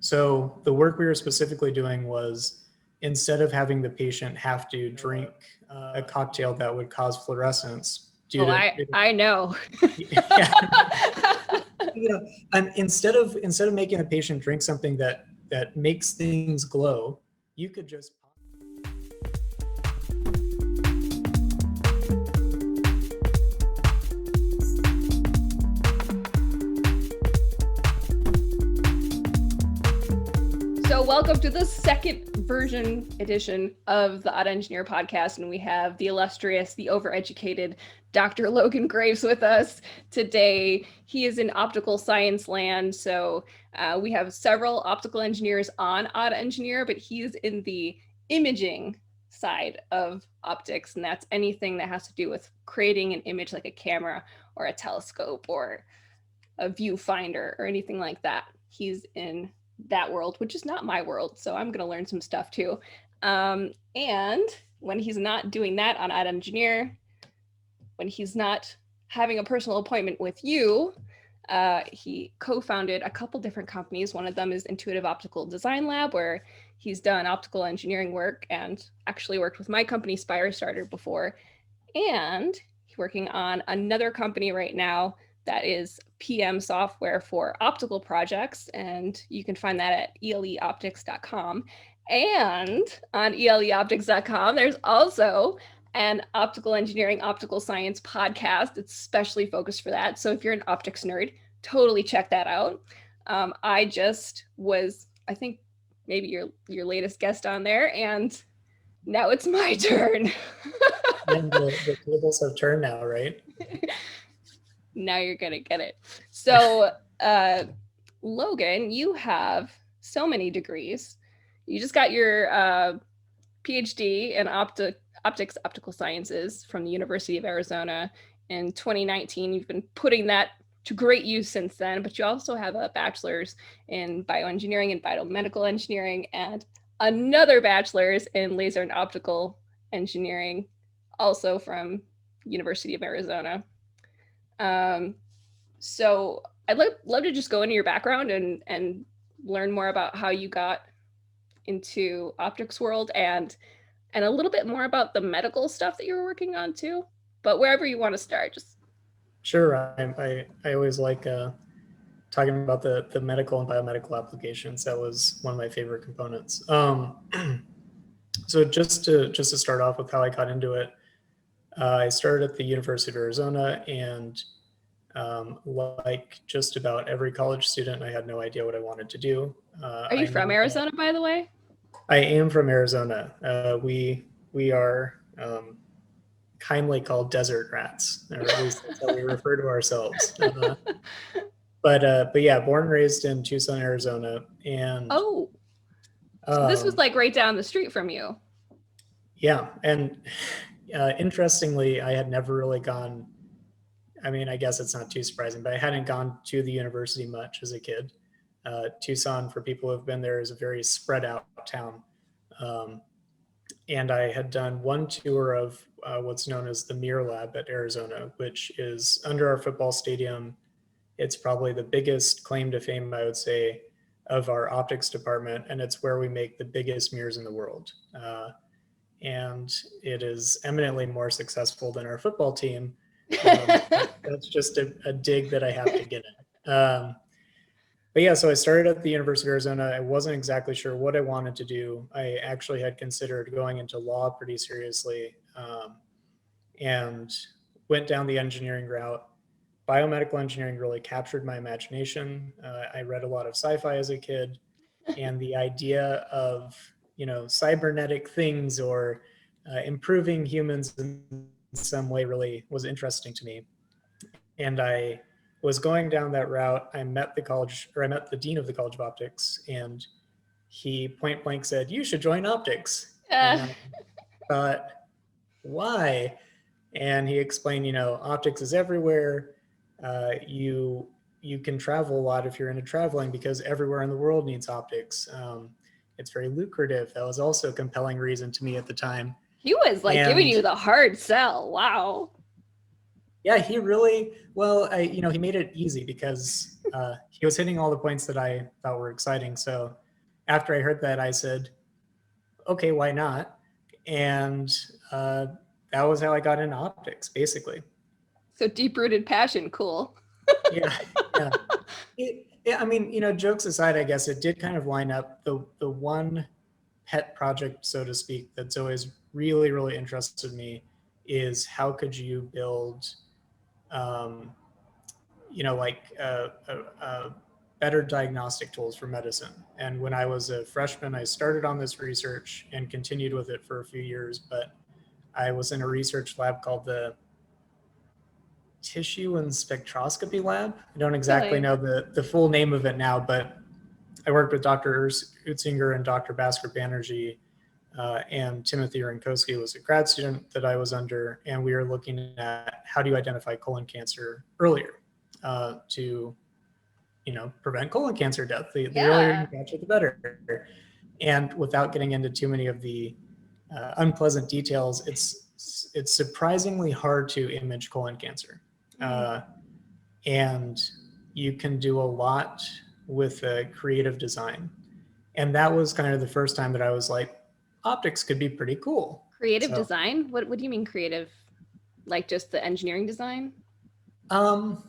So the work we were specifically doing was, instead of having the patient have to drink a cocktail that would cause fluorescence I know. yeah, and instead of making the patient drink something that makes things glow, you could just So welcome to the second edition of the Odd Engineer podcast, and we have the illustrious, the overeducated Dr. Logan Graves with us today. He is in optical science land, so we have several optical engineers on Odd Engineer, but he's in the imaging side of optics, and that's anything that has to do with creating an image like a camera or a telescope or a viewfinder or anything like that. He's in that world, which is not my world, so I'm going to learn some stuff too. And when he's not doing that on Odd Engineer, when he's not having a personal appointment with you, he co-founded a couple different companies. One of them is Intuitive Optical Design Lab, where he's done optical engineering work and actually worked with my company, Spirestarter, before. And he's working on another company right now that is PM software for optical projects, and you can find that at eleoptics.com. And on eleoptics.com, there's also an optical engineering, optical science podcast. It's specially focused for that. So if you're an optics nerd, totally check that out. I just was, I think, maybe your latest guest on there, and now it's my turn. and the tables have turned now, right? Now you're gonna get it. So Logan, you have so many degrees. You just got your PhD in optics optical sciences from the University of Arizona in 2019. You've been putting that to great use since then, but you also have a bachelor's in bioengineering and biomedical engineering and another bachelor's in laser and optical engineering, also from University of Arizona. So I'd love to just go into your background and learn more about how you got into optics world and a little bit more about the medical stuff that you were working on too. But wherever you want to start, just. Sure. I always like talking about the medical and biomedical applications. That was one of my favorite components. So just to start off with how I got into it, I started at the University of Arizona, and like just about every college student, I had no idea what I wanted to do. Are you from Arizona, by the way? I am from Arizona. We are kindly called desert rats, or at least that's how we refer to ourselves. But yeah, born and raised in Tucson, Arizona, and this was like right down the street from you. Yeah, and interestingly, I had never really gone. I mean, I guess it's not too surprising, but I hadn't gone to the university much as a kid. Tucson, for people who have been there, is a very spread out town. And I had done one tour of what's known as the Mir Lab at Arizona, which is under our football stadium. It's probably the biggest claim to fame, I would say, of our optics department, and it's where we make the biggest mirrors in the world. And it is eminently more successful than our football team. That's just a dig that I have to get in. But yeah, so I started at the University of Arizona. I wasn't exactly sure what I wanted to do. I actually had considered going into law pretty seriously, and went down the engineering route. Biomedical engineering really captured my imagination. I read a lot of sci-fi as a kid, and the idea of, cybernetic things or improving humans in some way really was interesting to me. And I was going down that route. I met the dean of the College of Optics, and he point blank said, "You should join optics." And I thought, why? And he explained, optics is everywhere. You can travel a lot if you're into traveling because everywhere in the world needs optics. It's very lucrative. That was also a compelling reason to me at the time. He was giving you the hard sell. Wow. Yeah, he really, well, he made it easy because he was hitting all the points that I thought were exciting. So after I heard that, I said, okay, why not? And uh, that was how I got into optics, basically. So deep rooted passion, cool. Yeah, yeah. I mean, jokes aside, I guess it did kind of line up. The one pet project, so to speak, that's always really, really interested me is how could you build, um, like better diagnostic tools for medicine. And when I was a freshman, I started on this research and continued with it for a few years. But I was in a research lab called the Tissue and Spectroscopy Lab. I don't exactly Really? know the full name of it now, but I worked with Dr. Utzinger and Dr. Bhaskar Banerjee, and Timothy Rankowski was a grad student that I was under, and we were looking at how do you identify colon cancer earlier to prevent colon cancer death. The earlier you Yeah. catch it, the better. And without getting into too many of the unpleasant details, it's surprisingly hard to image colon cancer, Mm. uh, and you can do a lot with creative design. And that was kind of the first time that I was like, optics could be pretty cool. Creative So, design? What do you mean creative? Like just the engineering design? um,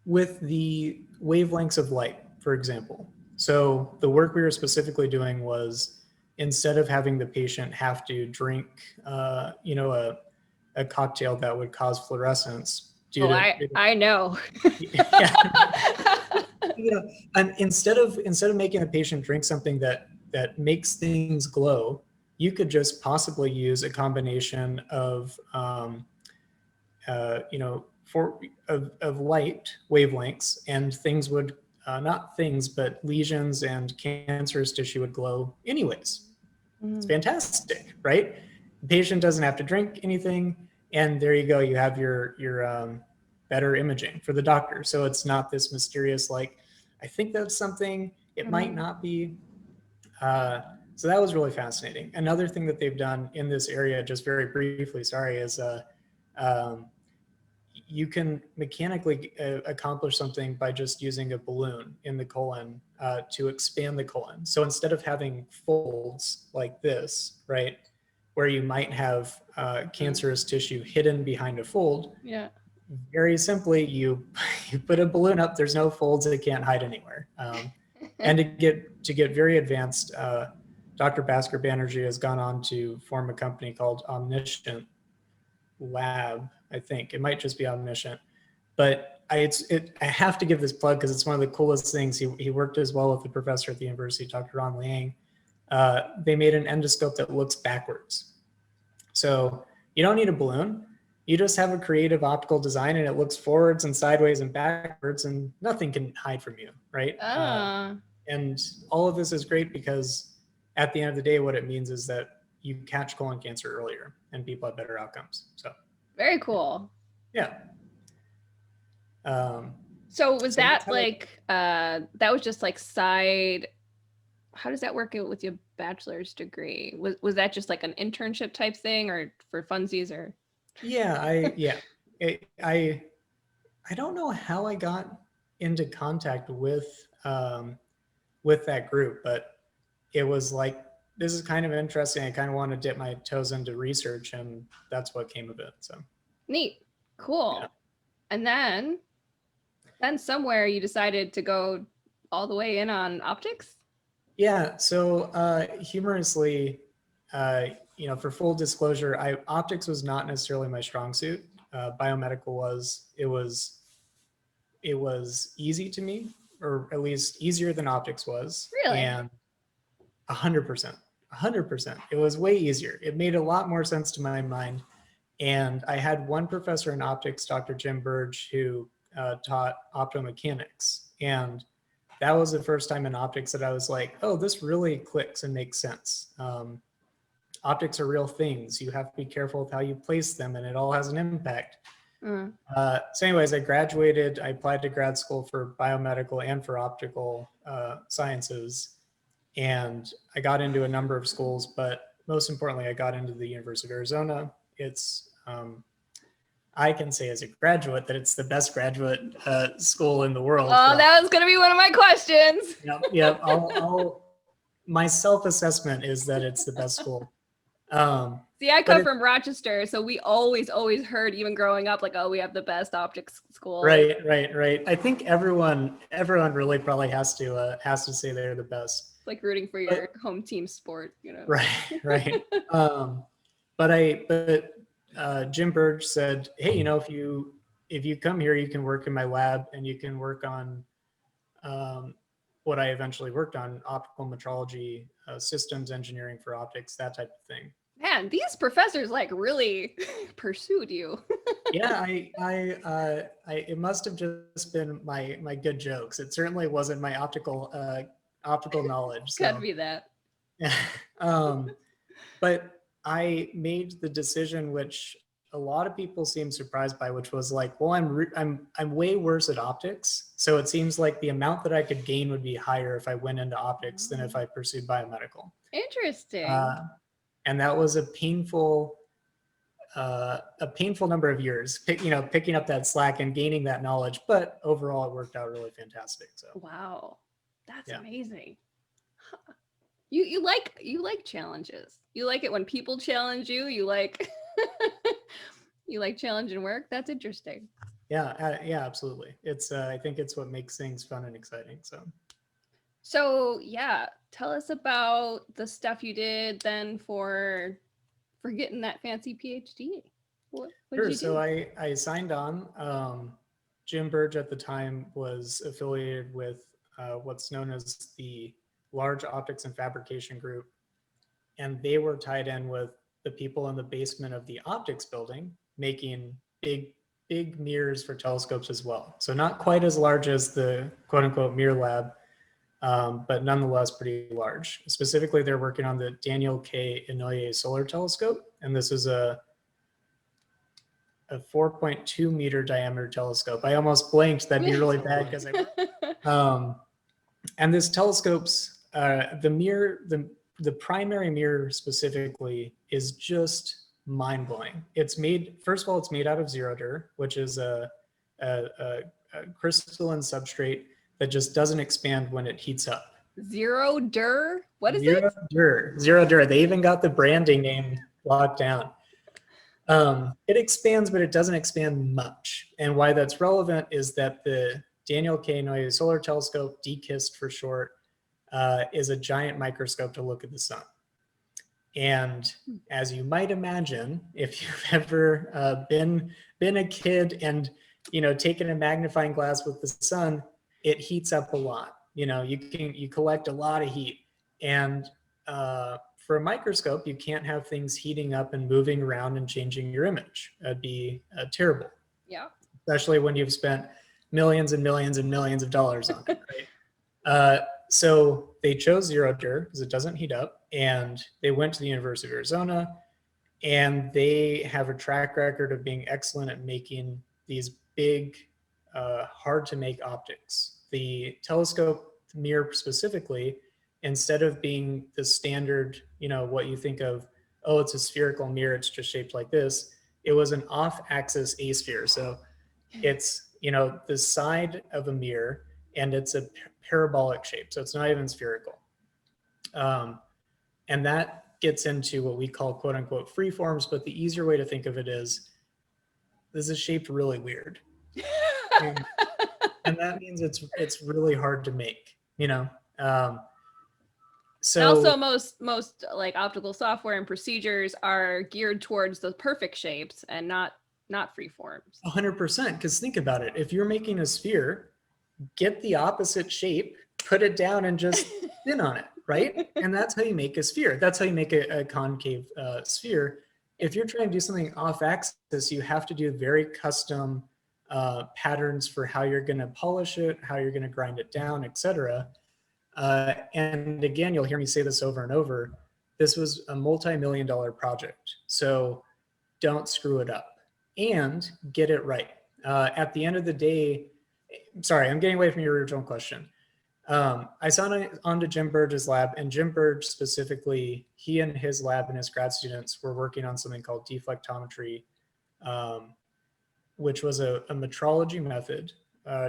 with the wavelengths of light, for example. So the work we were specifically doing was instead of having the patient have to drink, a cocktail that would cause fluorescence due Oh, to, I know. yeah, and instead of making the patient drink something that makes things glow, you could just possibly use a combination of for of light wavelengths, and things would not things, but lesions and cancerous tissue would glow anyways. It's Mm. fantastic, right? The patient doesn't have to drink anything, and there you go. You have your better imaging for the doctor. So it's not this mysterious like, I think that's something. It might Mm-hmm. not be. Uh, so that was really fascinating. Another thing that they've done in this area, just very briefly, sorry, is um, you can mechanically accomplish something by just using a balloon in the colon to expand the colon. So instead of having folds like this, right, where you might have Mm. cancerous tissue hidden behind a fold, Yeah. very simply, you put a balloon up. There's no folds; it can't hide anywhere. And to get very advanced, Dr. Bhaskar Banerjee has gone on to form a company called Omniscient Lab. I think it might just be Omniscient, but I have to give this plug because it's one of the coolest things. He worked as well with the professor at the university, Dr. Ron Liang. They made an endoscope that looks backwards. So you don't need a balloon. You just have a creative optical design, and it looks forwards and sideways and backwards, and nothing can hide from you, right? Ah, And all of this is great because at the end of the day, what it means is that you catch colon cancer earlier, and people have better outcomes. So very cool. yeah. Um, So was so that's that how I. like that was just like side how does that work out with your bachelor's degree? Was that just like an internship type thing or for funsies or Yeah, I don't know how I got into contact with that group, but it was like this is kind of interesting. I kind of want to dip my toes into research, and that's what came of it. So neat? yeah, Cool. And then somewhere you decided to go all the way in on optics? yeah. So humorously, uh, for full disclosure, I optics was not necessarily my strong suit. Biomedical was. It was easy to me, or at least easier than optics was, Really? and 100%, 100%. It was way easier. It made a lot more sense to my mind. And I had one professor in optics, Dr. Jim Burge, who taught optomechanics. And that was the first time in optics that I was like, oh, this really clicks and makes sense. Optics are real things. You have to be careful with how you place them, and it all has an impact. Mm. So, anyways, I graduated. I applied to grad school for biomedical and for optical sciences, and I got into a number of schools. But most importantly, I got into the University of Arizona. It's I can say as a graduate that it's the best graduate school in the world. Oh, that was going to be one of my questions. Yep. My self-assessment is that it's the best school. See, I come from Rochester, so we always heard, even growing up, like, oh, we have the best optics school. Right. I think everyone really probably has to say they're the best. It's like rooting for your home team sport, you know. Right. But Jim Burge said, hey, you know, if you come here, you can work in my lab and you can work on what I eventually worked on, optical metrology, systems engineering for optics, that type of thing. Man, these professors like really pursued you. Yeah, it must have just been my good jokes. It certainly wasn't my optical knowledge. So. Could be that. But I made the decision, which a lot of people seem surprised by, which was like, well, I'm way worse at optics, so it seems like the amount that I could gain would be higher if I went into optics than if I pursued biomedical. Interesting. And that was a painful number of years, picking up that slack and gaining that knowledge. But overall, it worked out really fantastic. So wow, that's amazing. Huh. You like challenges. You like it when people challenge you. You like you like challenging work. That's interesting. Yeah, absolutely. It's I think it's what makes things fun and exciting. So yeah, tell us about the stuff you did then for getting that fancy PhD. What sure. Did you do? So I signed on. Jim Burge at the time was affiliated with what's known as the Large Optics and Fabrication Group, and they were tied in with the people in the basement of the optics building making big mirrors for telescopes as well. So not quite as large as the quote unquote mirror lab, but nonetheless pretty large. Specifically, they're working on the Daniel K. Inouye Solar Telescope, and this is a 4.2 meter diameter telescope. I almost blanked. That'd be really bad because and this telescope's the primary mirror specifically is just mind-blowing. It's made, first of all, it's made out of zero-dur, which is a crystalline substrate that just doesn't expand when it heats up. Zero-dur? What is it? Zero-dur. They even got the branding name locked down. It expands, but it doesn't expand much. And why that's relevant is that the Daniel K. Inouye Solar Telescope, DKIST for short, is a giant microscope to look at the sun. And as you might imagine, if you've ever been a kid and taken a magnifying glass with the sun, it heats up a lot. You collect a lot of heat, and for a microscope, you can't have things heating up and moving around and changing your image. That'd be terrible. Yeah. Especially when you've spent millions and millions and millions of dollars on it, right? So they chose zero-dur because it doesn't heat up, and they went to the University of Arizona, and they have a track record of being excellent at making these big, hard to make optics. The telescope mirror specifically, instead of being the standard, what you think of, oh, it's a spherical mirror, it's just shaped like this, it was an off-axis asphere. So it's, the side of a mirror, and it's a parabolic shape, so it's not even spherical. And that gets into what we call quote unquote free forms, but the easier way to think of it is this is shaped really weird. And that means it's really hard to make, so also most like optical software and procedures are geared towards the perfect shapes and not free forms. 100%, because think about it. If you're making a sphere, get the opposite shape, put it down, and just spin on it, right? And that's how you make a sphere. That's how you make a concave sphere. If you're trying to do something off axis, you have to do very custom patterns for how you're going to polish it, how you're going to grind it down, etc. And again, you'll hear me say this over and over. This was a multi-million-dollar project, so don't screw it up and get it right. At the end of the day, sorry, I'm getting away from your original question. I signed on to Jim Burge's lab, and Jim Burge specifically, he and his lab and his grad students were working on something called deflectometry. which was a metrology method,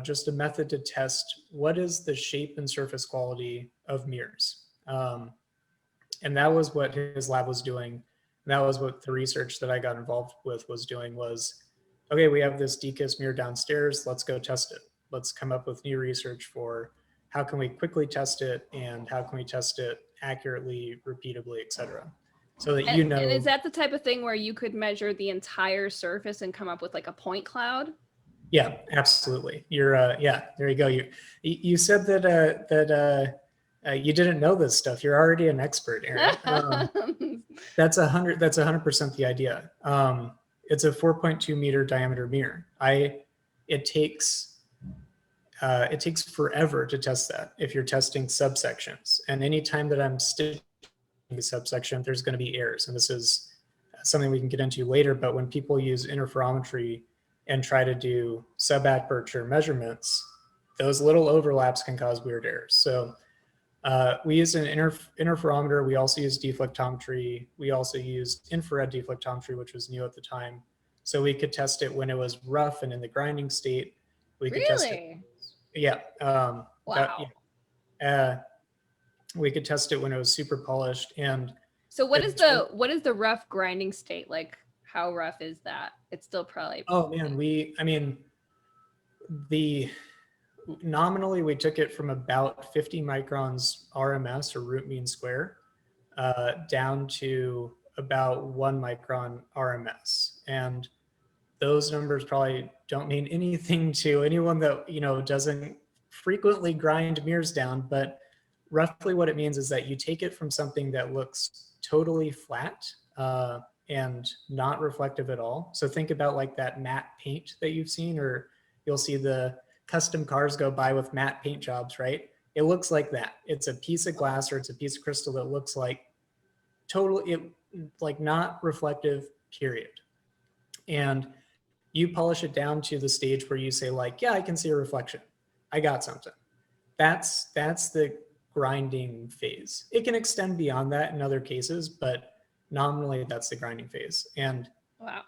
just a method to test what is the shape and surface quality of mirrors. And that was what his lab was doing. That was what the research that I got involved with was doing was, okay, we have this DKIS mirror downstairs, let's go test it. Let's come up with new research for how can we quickly test it and how can we test it accurately, repeatably, et cetera. So that you know. And is that the type of thing where you could measure the entire surface and come up with like a point cloud? Yeah, absolutely. You're yeah, there you go. You said that you didn't know this stuff. You're already an expert, Erin. That's 100% the idea. It's a 4.2 meter diameter mirror. It takes forever to test that if you're testing subsections. And anytime that I'm stitching a subsection, there's going to be errors. And this is something we can get into later. But when people use interferometry and try to do subaperture measurements, those little overlaps can cause weird errors. So we used an interferometer. We also used deflectometry. We also used infrared deflectometry, which was new at the time. So we could test it when it was rough and in the grinding state. We could test it. Yeah. Wow. We could test it when it was super polished. And so what is the rough grinding state? Like how rough is that? It's still probably. Oh man, nominally we took it from about 50 microns RMS or root mean square down to about 1 micron RMS. And those numbers probably don't mean anything to anyone that, doesn't frequently grind mirrors down, but roughly what it means is that you take it from something that looks totally flat and not reflective at all. So think about like that matte paint that you've seen, or you'll see the custom cars go by with matte paint jobs, right? It looks like that. It's a piece of glass or it's a piece of crystal that looks like like not reflective, period. And you polish it down to the stage where you say like, yeah, I can see a reflection. I got something. That's the grinding phase. It can extend beyond that in other cases, but nominally that's the grinding phase. And wow.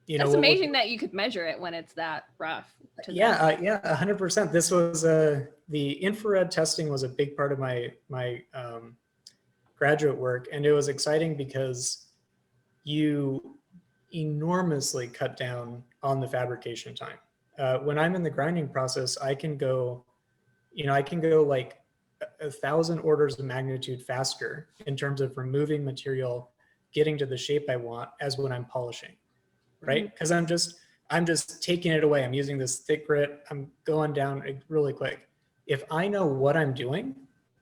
That's amazing that you could measure it when it's that rough. Yeah, 100%. This was the infrared testing was a big part of my graduate work, and it was exciting because you enormously cut down on the fabrication time. When I'm in the grinding process, I can go like 1,000 orders of magnitude faster in terms of removing material, getting to the shape I want as when I'm polishing, right? Because I'm just taking it away. I'm using this thick grit. I'm going down really quick. If I know what I'm doing,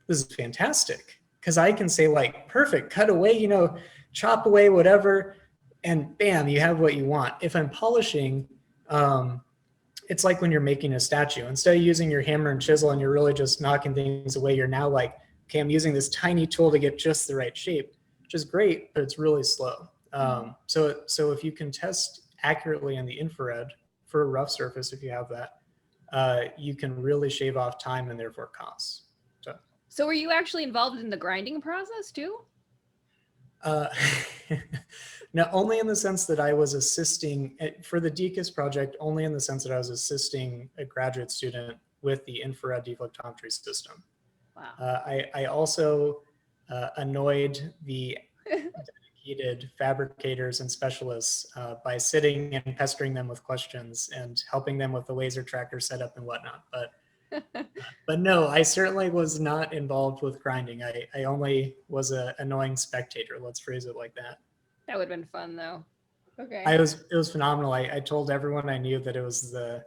this is fantastic because I can say like, perfect, cut away, chop away, whatever, and bam, you have what you want. If I'm polishing, it's like when you're making a statue. Instead of using your hammer and chisel and you're really just knocking things away, you're now like, okay, I'm using this tiny tool to get just the right shape, which is great, but it's really slow. So if you can test accurately in the infrared for a rough surface, if you have that, you can really shave off time and therefore costs. So were you actually involved in the grinding process too? No, only in the sense that I was assisting for the DKIS project, only in the sense that I was assisting a graduate student with the infrared deflectometry system. Wow. I also annoyed the dedicated fabricators and specialists by sitting and pestering them with questions and helping them with the laser tracker setup and whatnot. But no, I certainly was not involved with grinding. I only was an annoying spectator. Let's phrase it like that. That would have been fun though. Okay. It was phenomenal. I told everyone I knew that it was the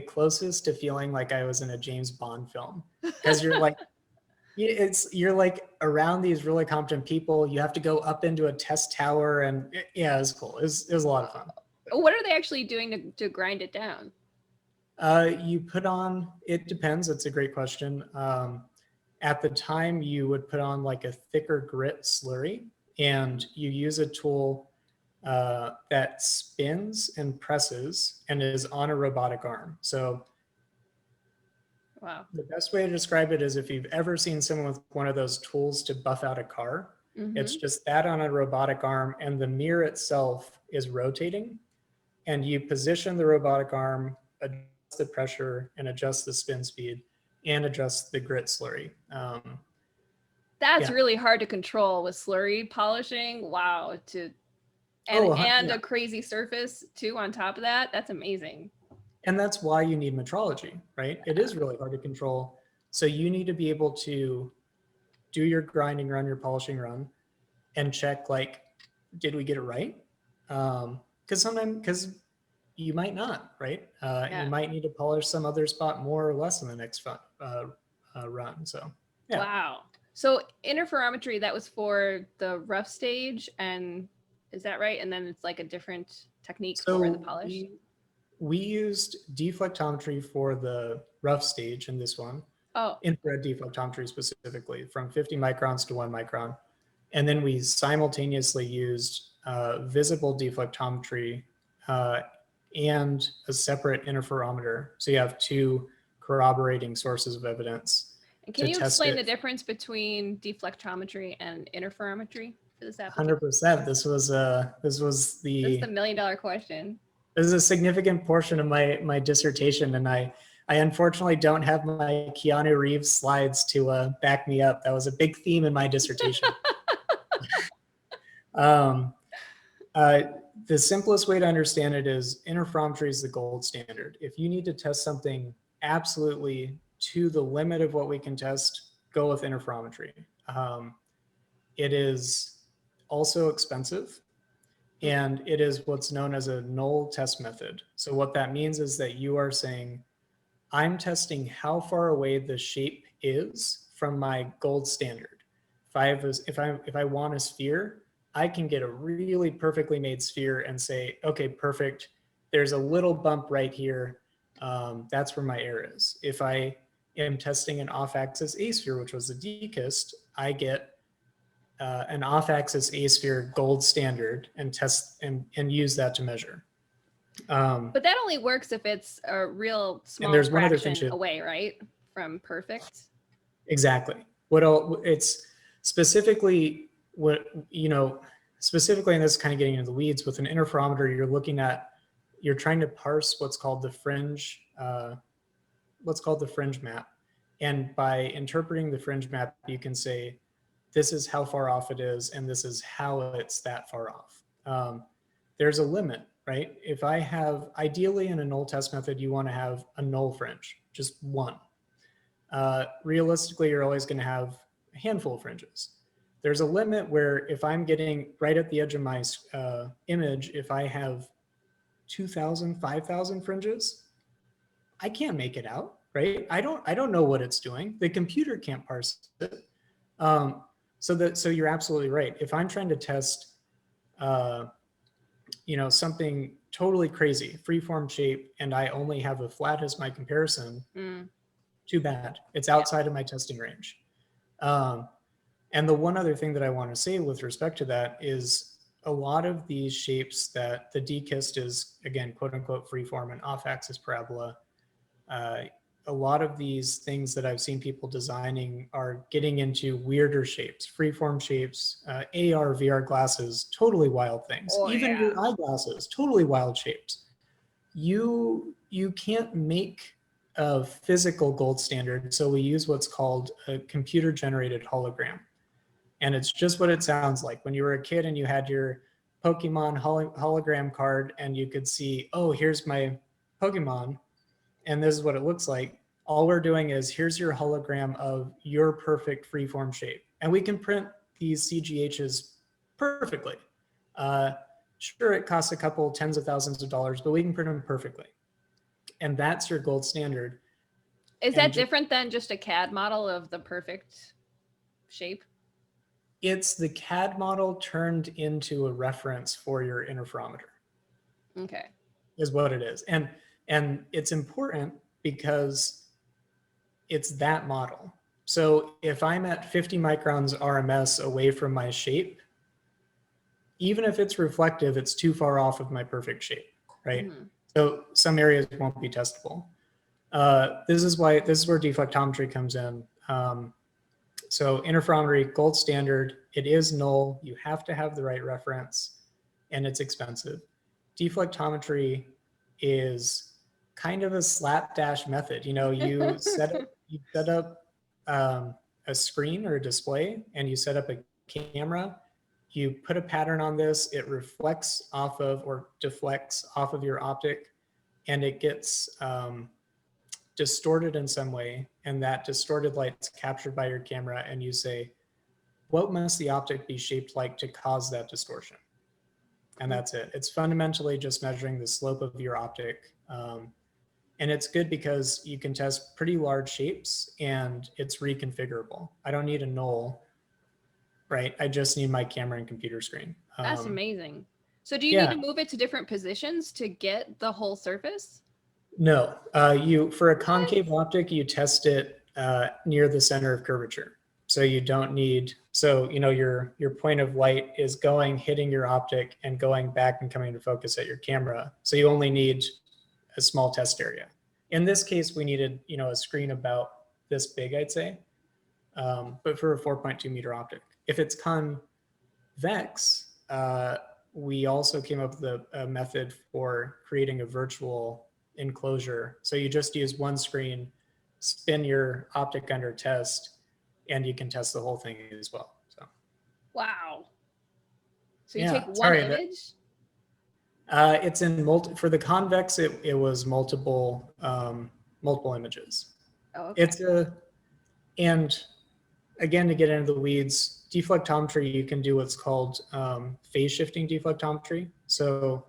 closest to feeling like I was in a James Bond film, because you're like, you're like around these really competent people. You have to go up into a test tower, and yeah, it was cool. It was a lot of fun. What are they actually doing to grind it down? You put on, it depends. It's a great question. At the time, you would put on like a thicker grit slurry, and you use a tool that spins and presses and is on a robotic arm. So wow. The best way to describe it is if you've ever seen someone with one of those tools to buff out a car, it's just that on a robotic arm, and the mirror itself is rotating. and you position the robotic arm, adjust the pressure, and adjust the spin speed, and adjust the grit slurry. That's Yeah. really hard to control with slurry polishing. Wow. Oh, And yeah. a crazy surface too on top of that. That's amazing. And that's why you need metrology, right? It is really hard to control. So you need to be able to do your grinding run, your polishing run, and check like, did we get it right? Because you might not, right? Yeah. You might need to polish some other spot more or less in the next run. So yeah. Wow. So interferometry, that was for the rough stage, and is that right? And then it's like a different technique for the So polish. we used deflectometry for the rough stage in this one. Oh, Infrared deflectometry specifically, from 50 microns to 1 micron. And then we simultaneously used visible deflectometry and a separate interferometer. So you have two corroborating sources of evidence. and can you explain the difference between deflectometry and interferometry for this application? 100%. This was That's the $1 million question. This is a significant portion of my dissertation, and I unfortunately don't have my Keanu Reeves slides to back me up. That was a big theme in my dissertation. The simplest way to understand it is interferometry is the gold standard. If you need to test something absolutely to the limit of what we can test, go with interferometry. It is also expensive, and it is what's known as a null test method. So what that means is that you are saying, I'm testing how far away the shape is from my gold standard. If I want a sphere, I can get a really perfectly made sphere and say, okay, perfect. There's a little bump right here. That's where my error is. If I am testing an off-axis A-sphere, which was the DKIST, I get an off-axis A-sphere gold standard and test and use that to measure. But that only works if it's a real small there's one other thing fraction away, right, from perfect. Exactly. It's specifically specifically, and this is kind of getting into the weeds, with an interferometer, you're trying to parse what's called the fringe map. And by interpreting the fringe map, you can say, this is how far off it is, and this is how it's that far off. There's a limit, right? If I have, ideally in a null test method, you want to have a null fringe, just one. Realistically, you're always going to have a handful of fringes. There's a limit where if I'm getting right at the edge of my image, if I have 2,000, 5,000 fringes, I can't make it out, right? I don't know what it's doing. The computer can't parse it. So you're absolutely right. If I'm trying to test, something totally crazy, freeform shape, and I only have a flat as my comparison, too bad. It's outside of my testing range. And the one other thing that I want to say with respect to that is a lot of these shapes that the DKIST is, again, quote unquote, freeform and off-axis parabola, a lot of these things that I've seen people designing are getting into weirder shapes, freeform shapes, AR, VR glasses, totally wild things. Even your eyeglasses, totally wild shapes. You can't make a physical gold standard, so we use what's called a computer-generated hologram. And it's just what it sounds like. When you were a kid and you had your Pokemon hologram card and you could see, oh, here's my Pokemon, and this is what it looks like. All we're doing is, here's your hologram of your perfect freeform shape. And we can print these CGHs perfectly. Sure, it costs a couple tens of thousands of dollars, but we can print them perfectly. And that's your gold standard. Is that different than just a CAD model of the perfect shape? It's the CAD model turned into a reference for your interferometer. Okay. Is what it is. And it's important because it's that model. So if I'm at 50 microns RMS away from my shape, even if it's reflective, it's too far off of my perfect shape, right? So some areas won't be testable. This is where deflectometry comes in. So interferometry, gold standard, it is null. You have to have the right reference, and it's expensive. deflectometry is kind of a slapdash method. You set up a screen or a display, and you set up a camera. You put a pattern on this, it reflects off of or deflects off of your optic, and it gets distorted in some way. And that distorted light's captured by your camera, and you say, what must the optic be shaped like to cause that distortion? And that's it. It's fundamentally just measuring the slope of your optic. And it's good because you can test pretty large shapes and it's reconfigurable. I don't need a null, right? I just need my camera and computer screen. That's amazing. So do you need to move it to different positions to get the whole surface? No, for a concave optic, you test it near the center of curvature. So you don't need, your point of light is hitting your optic and going back and coming to focus at your camera. So you only need a small test area. In this case, we needed, a screen about this big, I'd say, but for a 4.2 meter optic. If it's convex, we also came up with a method for creating a virtual enclosure. So you just use one screen, spin your optic under test, and you can test the whole thing as well. So. Wow. So you take one image? It's in for the convex. It was multiple images. Oh, okay. And again, to get into the weeds, deflectometry, you can do what's called phase shifting deflectometry. So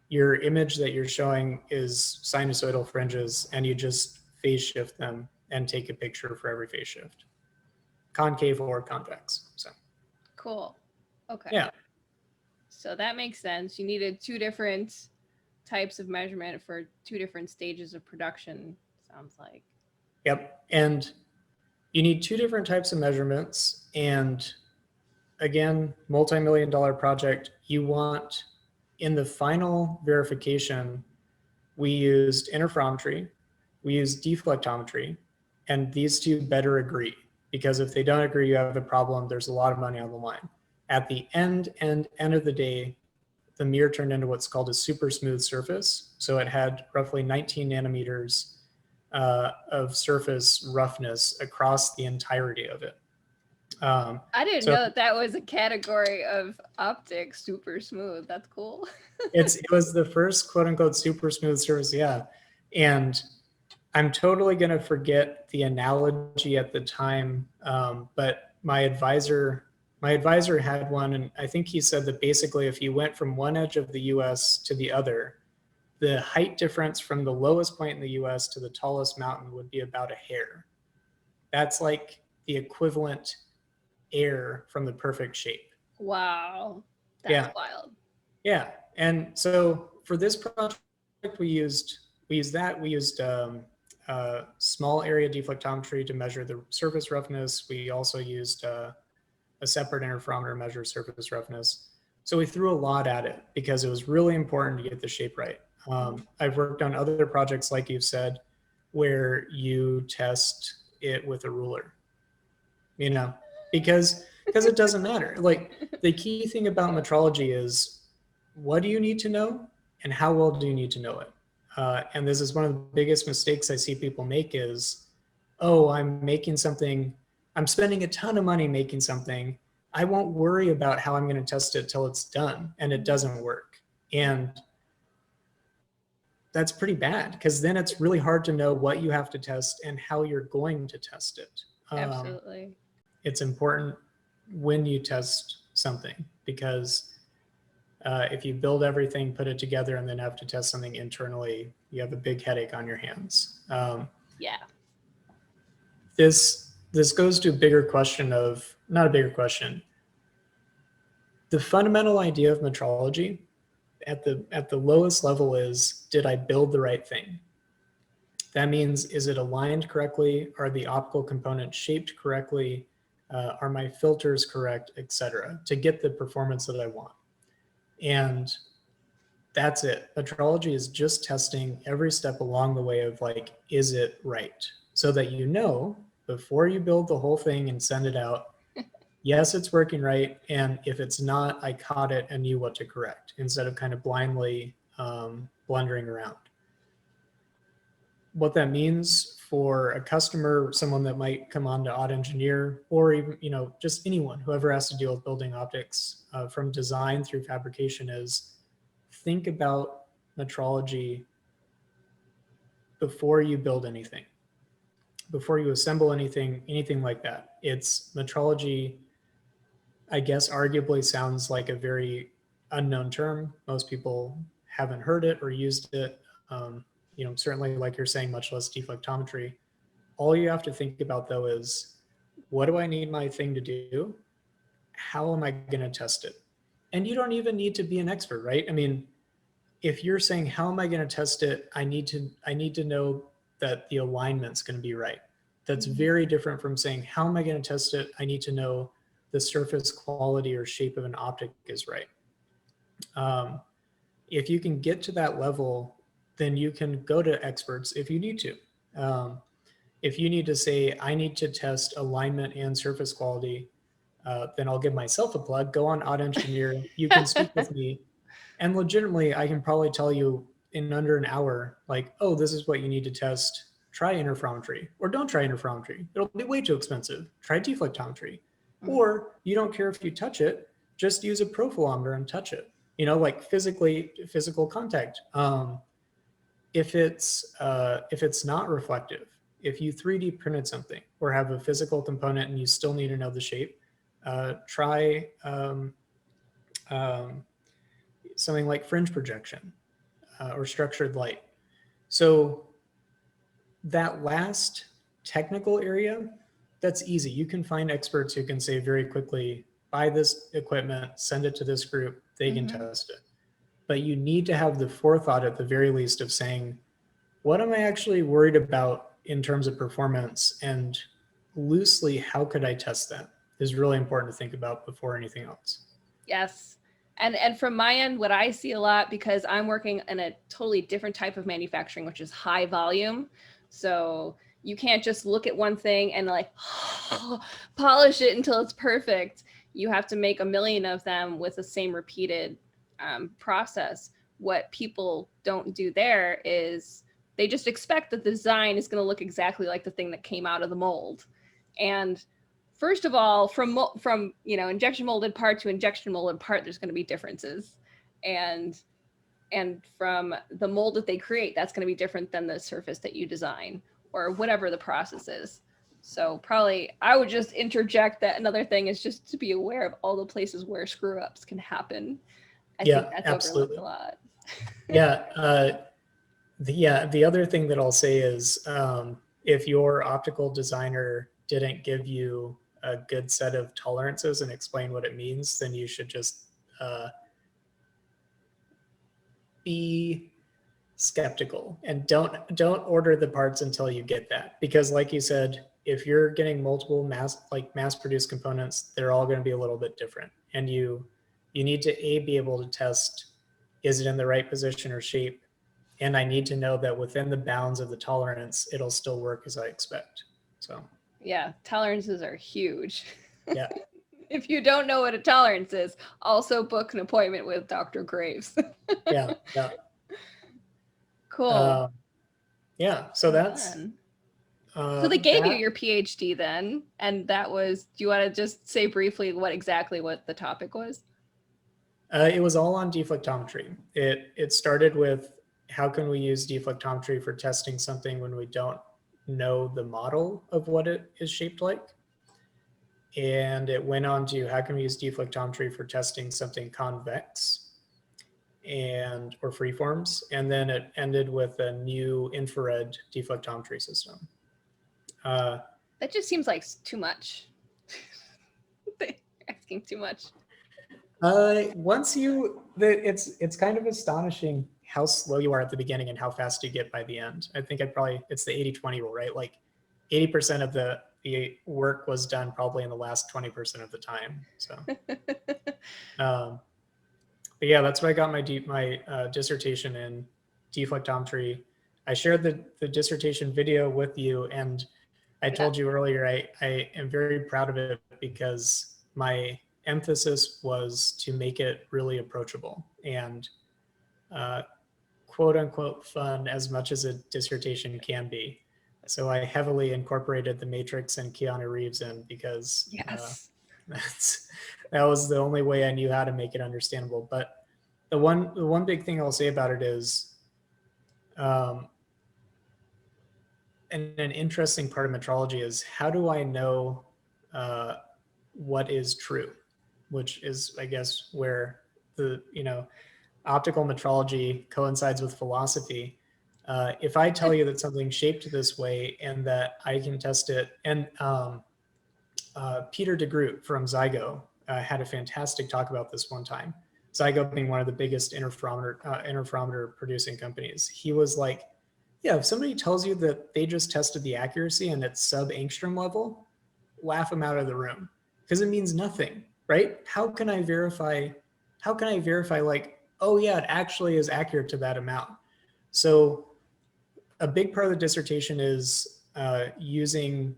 your image that you're showing is sinusoidal fringes, and you just phase shift them and take a picture for every phase shift, concave or convex. So cool. Okay. Yeah. So that makes sense. You needed two different types of measurement for two different stages of production, sounds like. Yep. And you need two different types of measurements. And again, multi-million-dollar project, you want, in the final verification, we used interferometry, we used deflectometry, and these two better agree. Because if they don't agree, you have a problem. There's a lot of money on the line. At the end of the day, the mirror turned into what's called a super smooth surface. So it had roughly 19 nanometers of surface roughness across the entirety of it. I didn't know that was a category of optics, super smooth. That's cool. It was the first quote unquote super smooth surface, yeah. And I'm totally going to forget the analogy at the time, but my advisor had one, and I think he said that basically if you went from one edge of the US to the other, the height difference from the lowest point in the US to the tallest mountain would be about a hair. That's like the equivalent air from the perfect shape. Wow. That's wild. Yeah. And so for this project, we used small area deflectometry to measure the surface roughness. We also used a separate interferometer to measure surface roughness. So we threw a lot at it because it was really important to get the shape right. I've worked on other projects, like you've said, where you test it with a ruler, because it doesn't matter. Like, the key thing about metrology is, what do you need to know and how well do you need to know it? And this is one of the biggest mistakes I see people make is, I'm spending a ton of money making something. I won't worry about how I'm going to test it till it's done, and it doesn't work. And that's pretty bad, because then it's really hard to know what you have to test and how you're going to test it. Absolutely. It's important when you test something, because if you build everything, put it together, and then have to test something internally, you have a big headache on your hands. Yeah. This goes to a bigger question not a bigger question. The fundamental idea of metrology at the lowest level is, did I build the right thing? That means, is it aligned correctly? Are the optical components shaped correctly? Are my filters correct, etc., to get the performance that I want? And that's it. Metrology is just testing every step along the way of, like, is it right? So that before you build the whole thing and send it out, yes, it's working right. And if it's not, I caught it and knew what to correct, instead of kind of blindly blundering around. What that means for a customer, someone that might come on to Odd Engineer, or even just anyone, whoever has to deal with building optics from design through fabrication, is think about metrology before you build anything, before you assemble anything like that. It's metrology, I guess, arguably sounds like a very unknown term. Most people haven't heard it or used it. Certainly, like you're saying, much less deflectometry. All you have to think about though is, what do I need my thing to do? How am I going to test it? And you don't even need to be an expert, right? I mean, if you're saying, how am I going to test it? I need to know that the alignment's going to be right. That's very different from saying, how am I going to test it? I need to know the surface quality or shape of an optic is right. If you can get to that level, then you can go to experts if you need to. If you need to say, I need to test alignment and surface quality, then I'll give myself a plug. Go on Odd Engineer. You can speak with me. And legitimately, I can probably tell you in under an hour, like, oh, this is what you need to test. Try interferometry, or don't try interferometry. It'll be way too expensive. Try deflectometry. Or you don't care if you touch it, just use a profilometer and touch it. Like physical contact. If it's not reflective, if you 3D printed something or have a physical component and you still need to know the shape, try something like fringe projection or structured light. So that last technical area, that's easy. You can find experts who can say very quickly, buy this equipment, send it to this group, they can test it. But you need to have the forethought at the very least of saying, what am I actually worried about in terms of performance? And loosely, how could I test that is really important to think about before anything else. Yes. And from my end, what I see a lot, because I'm working in a totally different type of manufacturing, which is high volume. So you can't just look at one thing and like polish it until it's perfect. You have to make a million of them with the same repeated process. What people don't do there is they just expect that the design is going to look exactly like the thing that came out of the mold. And first of all, from injection molded part to injection molded part, there's going to be differences, and from the mold that they create, that's going to be different than the surface that you design or whatever the process is. So probably I would just interject that another thing is just to be aware of all the places where screw ups can happen. I think that's absolutely. overlooked a lot. The other thing that I'll say is, if your optical designer didn't give you a good set of tolerances and explain what it means, then you should just be skeptical and don't order the parts until you get that. Because like you said, if you're getting multiple mass produced components, they're all going to be a little bit different. And you need to be able to test, is it in the right position or shape? And I need to know that within the bounds of the tolerance, it'll still work as I expect. So yeah, tolerances are huge. Yeah. If you don't know what a tolerance is, also book an appointment with Dr. Graves. Yeah. Cool. So that's so they gave you your PhD then, and that was, do you want to just say briefly what the topic was? It was all on deflectometry. It started with, how can we use deflectometry for testing something when we don't know the model of what it is shaped like? And it went on to, how can we use deflectometry for testing something convex or freeforms? And then it ended with a new infrared deflectometry system. That just seems like too much. Asking too much. It's kind of astonishing how slow you are at the beginning and how fast you get by the end. I think it's the 80-20 rule, right? Like 80% of the work was done probably in the last 20% of the time. So, but yeah, that's why I got my dissertation in deflectometry. I shared the dissertation video with you, and I told you earlier, I am very proud of it because my emphasis was to make it really approachable. And quote unquote fun as much as a dissertation can be. So I heavily incorporated the Matrix and Keanu Reeves in because Yes. that was the only way I knew how to make it understandable. But the one big thing I'll say about it is, and an interesting part of metrology is, how do I know what is true, which is, I guess, where the optical metrology coincides with philosophy. If I tell you that something's shaped this way and that I can test it, and Peter DeGroot from Zygo had a fantastic talk about this one time. Zygo being one of the biggest interferometer producing companies. He was like, yeah, if somebody tells you that they just tested the accuracy and it's sub angstrom level, laugh them out of the room, because it means nothing, right? How can I verify like, oh yeah, it actually is accurate to that amount? So a big part of the dissertation is using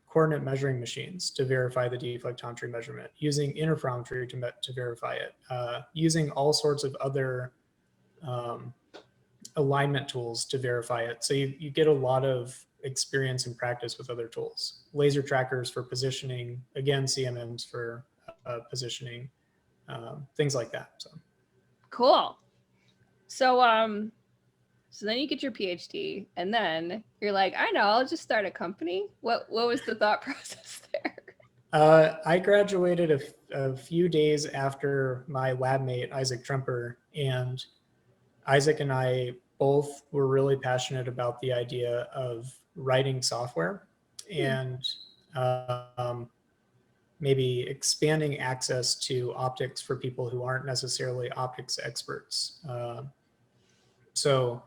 coordinate measuring machines to verify the deflectometry measurement, using interferometry to verify it, using all sorts of other alignment tools to verify it. So you get a lot of experience and practice with other tools. Laser trackers for positioning, again, CMMs for positioning, things like that. So Cool. So then you get your PhD, and then you're like, I know, I'll just start a company. What was the thought process there? I graduated a few days after my lab mate, Isaac Trumper, and Isaac and I both were really passionate about the idea of writing software and maybe expanding access to optics for people who aren't necessarily optics experts. So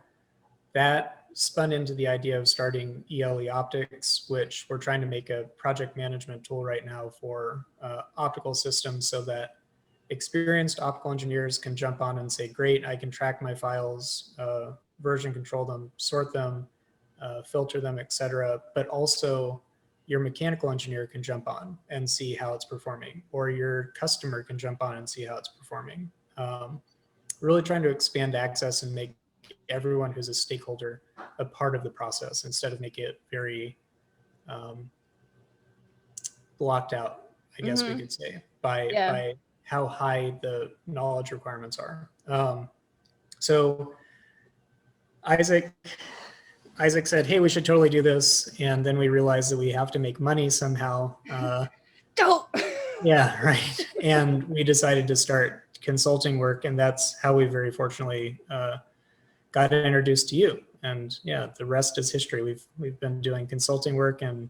that spun into the idea of starting ELE Optics, which we're trying to make a project management tool right now for optical systems, so that experienced optical engineers can jump on and say, great, I can track my files, version control them, sort them, filter them, etc. But also your mechanical engineer can jump on and see how it's performing, or your customer can jump on and see how it's performing. Really trying to expand access and make everyone who's a stakeholder a part of the process, instead of make it very blocked out, I guess we could say, by how high the knowledge requirements are. So Isaac said, hey, we should totally do this. And then we realized that we have to make money somehow. Don't. Yeah, right. And we decided to start consulting work. And that's how we very fortunately got introduced to you. And yeah, the rest is history. We've been doing consulting work and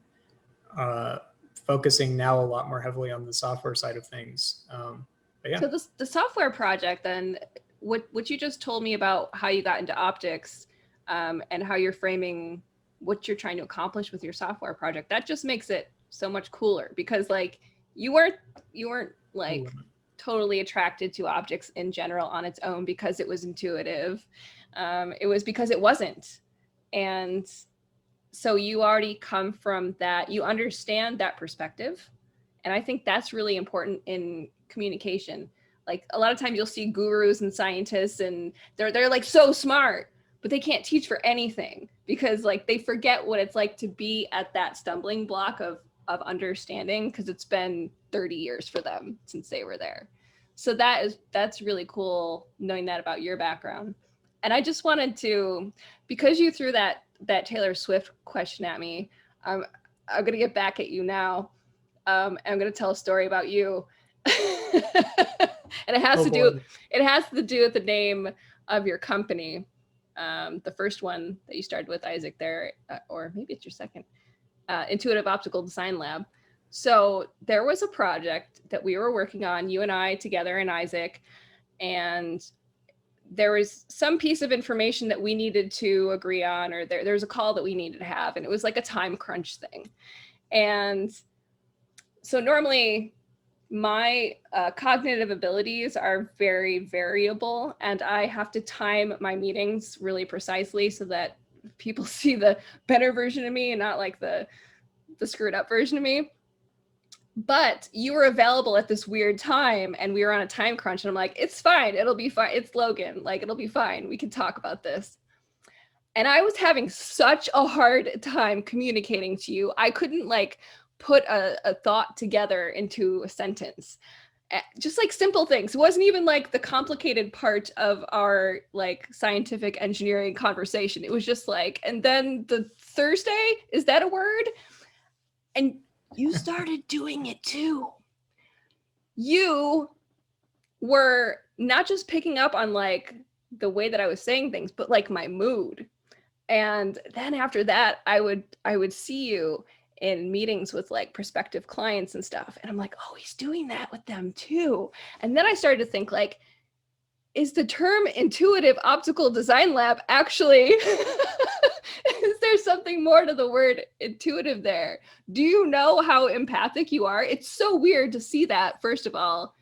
focusing now a lot more heavily on the software side of things. But yeah. So the software project, then, what you just told me about how you got into optics, and how you're framing what you're trying to accomplish with your software project, that just makes it so much cooler, because like you weren't like totally attracted to optics in general on its own because it was intuitive. It was because it wasn't. And so you already come from that, you understand that perspective. And I think that's really important in communication. Like a lot of times you'll see gurus and scientists, and they're like so smart, but they can't teach for anything because like they forget what it's like to be at that stumbling block of understanding, because it's been 30 years for them since they were there. So that's really cool knowing that about your background. And I just wanted to, because you threw that Taylor Swift question at me, I'm gonna get back at you now. I'm gonna tell a story about you. And it has to do with the name of your company. The first one that you started with, Isaac, there, or maybe it's your second, Intuitive Optical Design Lab. So there was a project that we were working on, you and I together and Isaac, and there was some piece of information that we needed to agree on, or there was a call that we needed to have, and it was like a time crunch thing. And so normally my cognitive abilities are very variable, and I have to time my meetings really precisely so that people see the better version of me and not like the screwed up version of me. But you were available at this weird time and we were on a time crunch, and I'm like, it's fine, it'll be fine, it's Logan, like it'll be fine, we can talk about this. And I was having such a hard time communicating to you. I couldn't like put a thought together into a sentence. Just like simple things. It wasn't even like the complicated part of our like scientific engineering conversation. It was just like, and then the Thursday, is that a word? And you started doing it too. You were not just picking up on like the way that I was saying things, but like my mood. And then after that, I would see you in meetings with like prospective clients and stuff. And I'm like, oh, he's doing that with them too. And then I started to think like, is the term intuitive optical design lab actually, is there something more to the word intuitive there? Do you know how empathic you are? It's so weird to see that, first of all,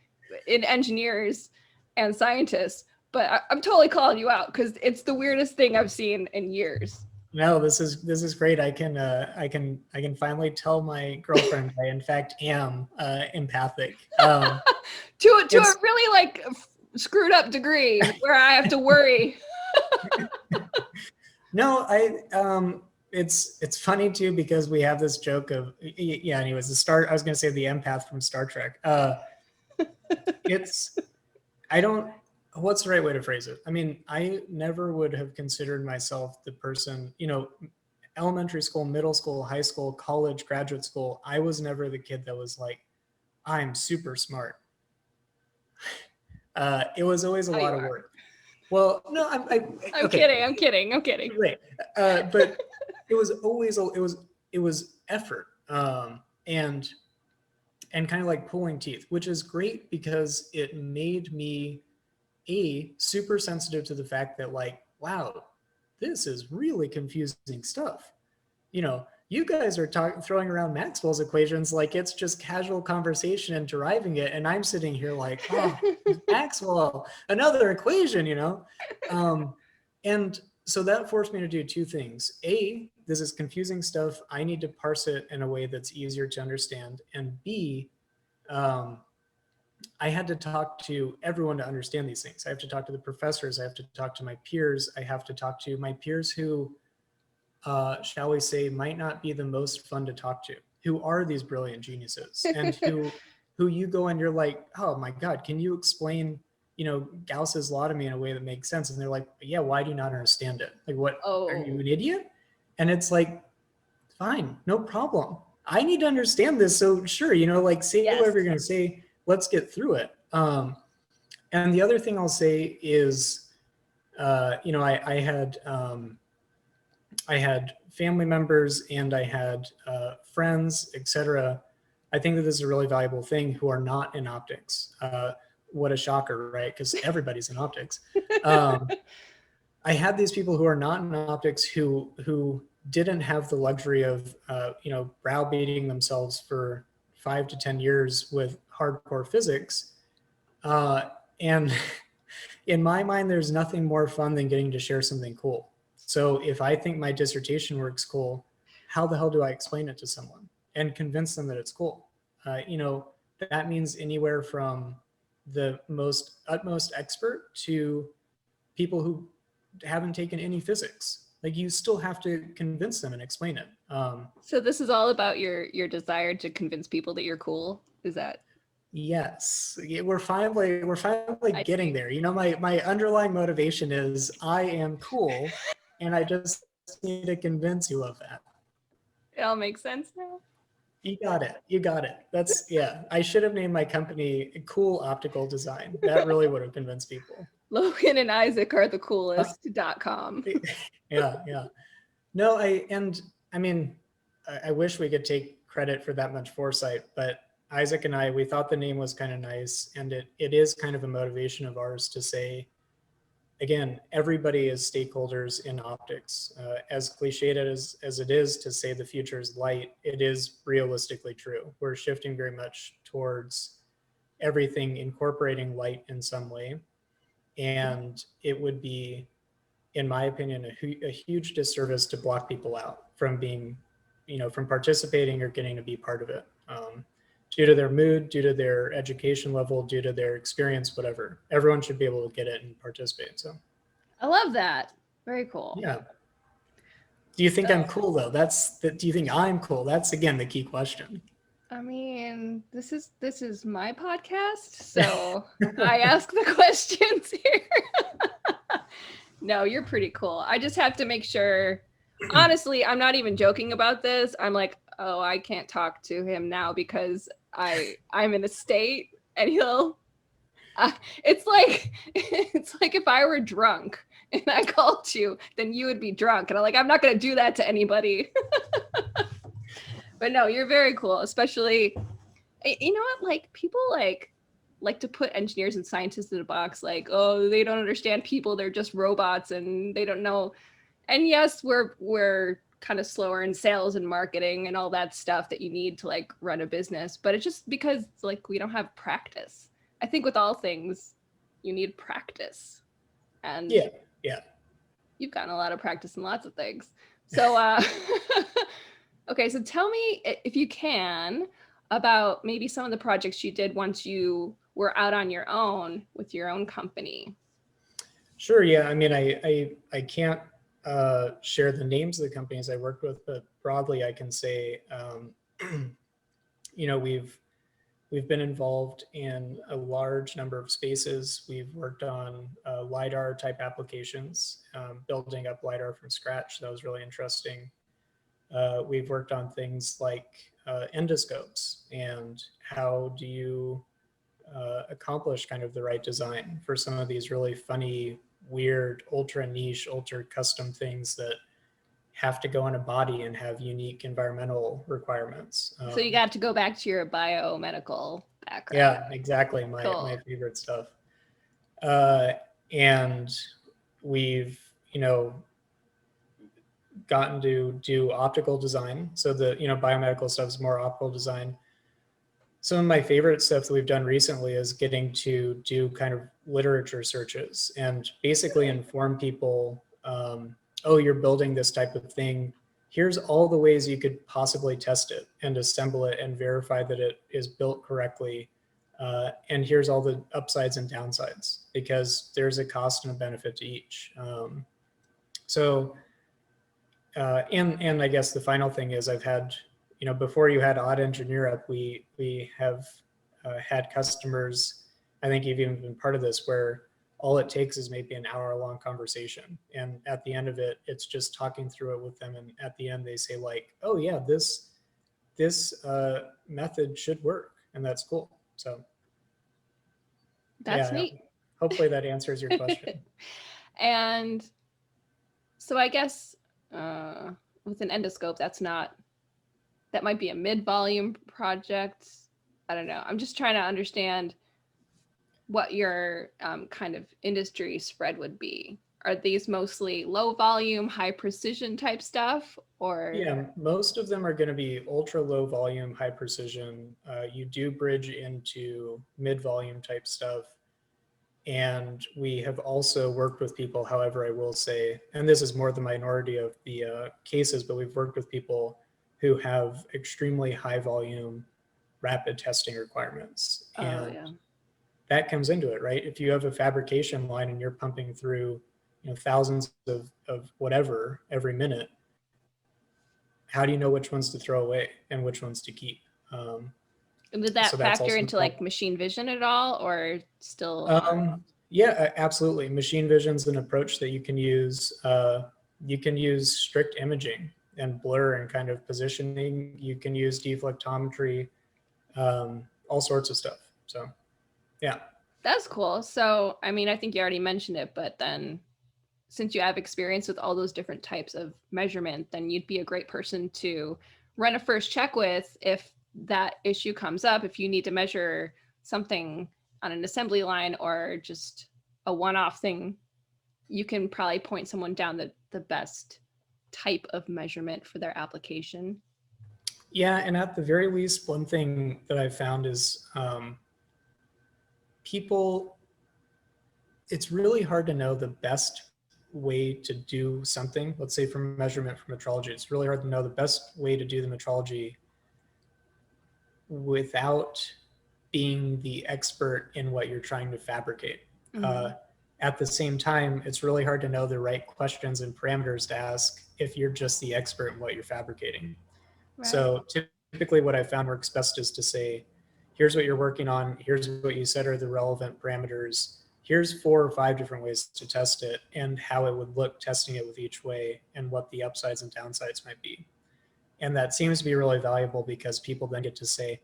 in engineers and scientists, but I'm totally calling you out because it's the weirdest thing I've seen in years. No, this is great. I can finally tell my girlfriend I in fact am empathic. To a really like screwed up degree where I have to worry. No, it's funny too because we have this joke of anyways, I was gonna say the empath from Star Trek. What's the right way to phrase it? I mean, I never would have considered myself the person, elementary school, middle school, high school, college, graduate school. I was never the kid that was like, I'm super smart. It was always a lot of work. Well, no, I'm okay. I'm kidding. Right. But it was always, it was effort. And kind of like pulling teeth, which is great because it made me super sensitive to the fact that like, wow, this is really confusing stuff. You guys are throwing around Maxwell's equations like it's just casual conversation and deriving it, and I'm sitting here like, oh, Maxwell, another equation, and so that forced me to do two things. This is confusing stuff. I need to parse it in a way that's easier to understand, and B, I had to talk to everyone to understand these things. I have to talk to the professors. I have to talk to my peers. I have to talk to my peers who, shall we say, might not be the most fun to talk to, who are these brilliant geniuses, and who you go and you're like, oh my God, can you explain, Gauss's law to me in a way that makes sense? And they're like, yeah, why do you not understand it? Like, what, are you an idiot? And it's like, fine, no problem. I need to understand this. So sure, say whatever you're going to say. Let's get through it. And the other thing I'll say is, I had family members and I had friends, etc. I think that this is a really valuable thing who are not in optics. What a shocker, right? Because everybody's in optics. I had these people who are not in optics who didn't have the luxury of browbeating themselves for 5 to 10 years with hardcore physics. And in my mind, there's nothing more fun than getting to share something cool. So if I think my dissertation work's cool, how the hell do I explain it to someone and convince them that it's cool? That means anywhere from the utmost expert to people who haven't taken any physics. Like, you still have to convince them and explain it. So this is all about your desire to convince people that you're cool. Is that? Yes, we're finally getting there. My underlying motivation is I am cool, and I just need to convince you of that. It all makes sense now. You got it. That's, yeah. I should have named my company Cool Optical Design. That really would have convinced people. Logan and Isaac are the coolest.com. Yeah. No, I wish we could take credit for that much foresight, but Isaac and I, we thought the name was kind of nice, and it is kind of a motivation of ours to say, again, everybody is stakeholders in optics. As cliched as it is to say the future is light, it is realistically true. We're shifting very much towards everything incorporating light in some way. And it would be, in my opinion, a huge disservice to block people out from being, from participating or getting to be part of it. due to their mood, due to their education level, due to their experience, whatever. Everyone should be able to get it and participate. So I love that. Very cool. yeah. Do you think I'm cool though? Do you think I'm cool? That's again the key question. I mean, this is my podcast, so I ask the questions here. No, you're pretty cool. I just have to make sure. Honestly, I'm not even joking about this. I'm like, oh, I can't talk to him now because I'm in a state, and he'll. It's like if I were drunk and I called you, then you would be drunk, and I'm not gonna do that to anybody. But no, you're very cool, especially. You know what? Like people like to put engineers and scientists in a box, like, oh, they don't understand people, they're just robots and they don't know. And yes, we're kind of slower in sales and marketing and all that stuff that you need to like run a business, but it's just because like we don't have practice. I think with all things you need practice, and yeah, you've gotten a lot of practice in lots of things. So okay, so tell me if you can about maybe some of the projects you did once you were out on your own with your own company. Sure. Yeah, I mean, I can't share the names of the companies I worked with, but broadly I can say, we've been involved in a large number of spaces. We've worked on LiDAR type applications, building up LiDAR from scratch. That was really interesting. We've worked on things like endoscopes and how do you accomplish kind of the right design for some of these really funny, weird, ultra niche, ultra custom things that have to go in a body and have unique environmental requirements. So you got to go back to your biomedical background. Yeah, exactly. My favorite stuff. And we've, gotten to do optical design. So the, biomedical stuff is more optical design. Some of my favorite stuff that we've done recently is getting to do kind of literature searches and basically inform people, oh, you're building this type of thing. Here's all the ways you could possibly test it and assemble it and verify that it is built correctly. And here's all the upsides and downsides, because there's a cost and a benefit to each. And I guess the final thing is I've had, before you had Odd Engineer up, we have had customers, I think you've even been part of this, where all it takes is maybe an hour-long conversation. And at the end of it, it's just talking through it with them. And at the end, they say like, oh yeah, this method should work. And that's cool. So that's neat. Hopefully that answers your question. And so I guess with an endoscope, that might be a mid-volume project. I don't know. I'm just trying to understand what your kind of industry spread would be. Are these mostly low volume, high precision type stuff, or? Yeah, most of them are going to be ultra low volume, high precision. You do bridge into mid volume type stuff. And we have also worked with people, however, I will say, and this is more the minority of the cases, but we've worked with people who have extremely high volume, rapid testing requirements. And that comes into it, right? If you have a fabrication line and you're pumping through, thousands of whatever every minute, how do you know which ones to throw away and which ones to keep? Did that factor into like machine vision at all, or still? Yeah, absolutely. Machine vision is an approach that you can use. You can use strict imaging and blur and kind of positioning. You can use deflectometry, all sorts of stuff. So, yeah. That's cool. So, I mean, I think you already mentioned it, but then since you have experience with all those different types of measurement, then you'd be a great person to run a first check with if that issue comes up, if you need to measure something on an assembly line or just a one-off thing. You can probably point someone down the best type of measurement for their application. Yeah, and at the very least, one thing that I've found is people, it's really hard to know the best way to do something. Let's say from measurement, from metrology, it's really hard to know the best way to do the metrology without being the expert in what you're trying to fabricate. At the same time, it's really hard to know the right questions and parameters to ask if you're just the expert in what you're fabricating. Right. So typically what I found works best is to say, here's what you're working on, here's what you said are the relevant parameters, here's 4 or 5 different ways to test it and how it would look testing it with each way and what the upsides and downsides might be. And that seems to be really valuable because people then get to say,